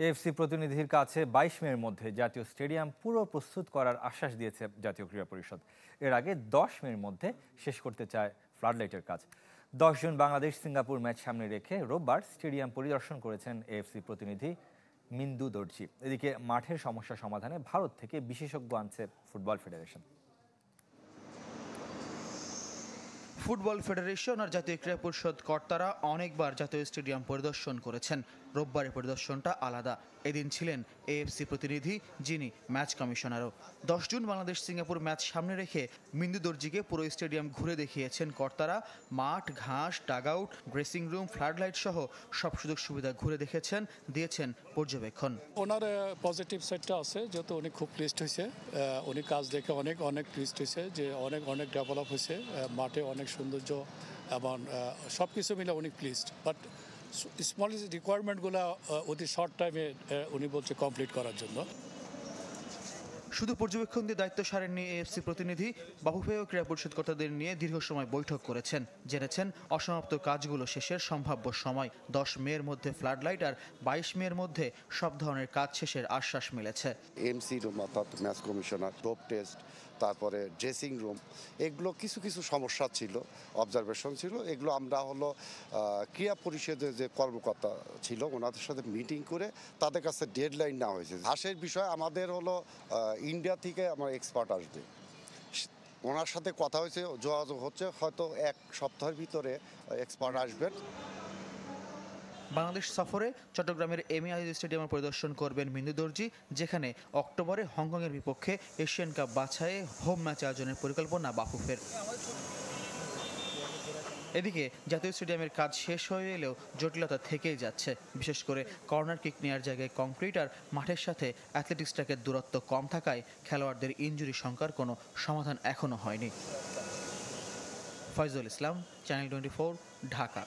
AFC প্রতিনিধির কাছে ২২ মের মধ্যে জাতীয় স্টেডিয়াম পুরো প্রস্তুত করার আশ্বাস দিয়েছে জাতীয় ক্রীড়া পরিষদ। এর আগে ১০ মের মধ্যে শেষ করতে চায় ফ্লাডলাইটের কাজ। ১০ জুন বাংলাদেশ সিঙ্গাপুর ম্যাচ সামনে রেখে রোববার স্টেডিয়াম পরিদর্শন করেছেন এএফসি প্রতিনিধি মিন্দু দর্জি। এদিকে মাঠের সমস্যা সমাধানে ভারত থেকে বিশেষজ্ঞ আনছে ফুটবল ফেডারেশন। ফুটবল ফেডারেশন আর জাতীয় ক্রীড়া পরিষদ কর্তারা অনেকবার জাতীয় স্টেডিয়াম পরিদর্শন করেছেন। রোববারের পরিদর্শনটা আলাদা। এদিন ছিলেন এএফসি প্রতিনিধি, যিনি ম্যাচ কমিশনারও। ১০ জুন বাংলাদেশ সিঙ্গাপুর ম্যাচ সামনে রেখে মিন্দু দর্জিকে পুরো স্টেডিয়াম ঘুরে দেখিয়েছেন কর্তারা। মাঠ, ঘাস, ডাগআউট, ড্রেসিং রুম, ফ্লাডলাইট সহ সব সুযোগ সুবিধা ঘুরে দেখেছেন, দিয়েছেন পর্যবেক্ষণ। ওনার পজিটিভ সাইডটা আছে, যেহেতু উনি খুব প্লিজড হয়েছে। উনি কাজ দেখে অনেক প্লিজড হয়েছে যে অনেক ডেভেলপ হয়েছে, মাঠে অনেক সৌন্দর্য এবং সব কিছু মিলে অনেক প্লিজড। বাট স্মল রিকোয়ারমেন্টগুলো অতি শর্ট টাইমে উনি বলছে কমপ্লিট করার জন্য। শুধু পর্যবেক্ষণ দিয়ে দায়িত্ব সারেননি এএফসি প্রতিনিধি, বাফুফেও ক্রীড়া পরিষদ কর্তাদের নিয়ে দীর্ঘ সময় বৈঠক করেছেন, জেনেছেন অসমাপ্ত কাজগুলো শেষের সম্ভাব্য সময়। ১০ মের মধ্যে ফ্লাডলাইট আর ২২ মের মধ্যে সব ধরনের কাজ শেষের আশ্বাস মিলেছে। এমসি রুম অর্থাৎ ম্যাচ কমিশনার, ডোপ টেস্ট, তারপরে ড্রেসিং রুম, এগুলো কিছু সমস্যা ছিল, অবজারভেশন ছিল। এগুলো আমরা ক্রীড়া পরিষদের যে কর্মকর্তা ছিল ওনাদের সাথে মিটিং করে তাদের কাছে ডেডলাইন নেওয়া হয়েছে। হাসের বিষয় আমাদের ইন্ডিয়া থেকে আমার এক্সপার্ট আসবে, ওনার সাথে কথা হয়েছে, যোগাযোগ হচ্ছে, হয়তো ১ সপ্তাহের ভিতরে এক্সপার্ট আসবেন। বাংলাদেশ সফরে চট্টগ্রামের এমএ আজিজ স্টেডিয়ামের পরিদর্শন করবেন মিন্দু দর্জি, যেখানে অক্টোবরে হংকংয়ের বিপক্ষে এশিয়ান কাপ বাছাইয়ে হোম ম্যাচ আয়োজনের পরিকল্পনা বাফুফের। এদিকে জাতীয় স্টেডিয়ামের কাজ শেষ হয়ে এলেও জটিলতা থেকেই যাচ্ছে, বিশেষ করে কর্নার কিক নেওয়ার জায়গায় কংক্রিট আর মাঠের সাথে অ্যাথলেটিক্স ট্র্যাকের দূরত্ব কম থাকায় খেলোয়াড়দের ইনজুরি সংখ্যার কোনো সমাধান এখনো হয়নি। ফয়জুল ইসলাম, চ্যানেল 24, ঢাকা।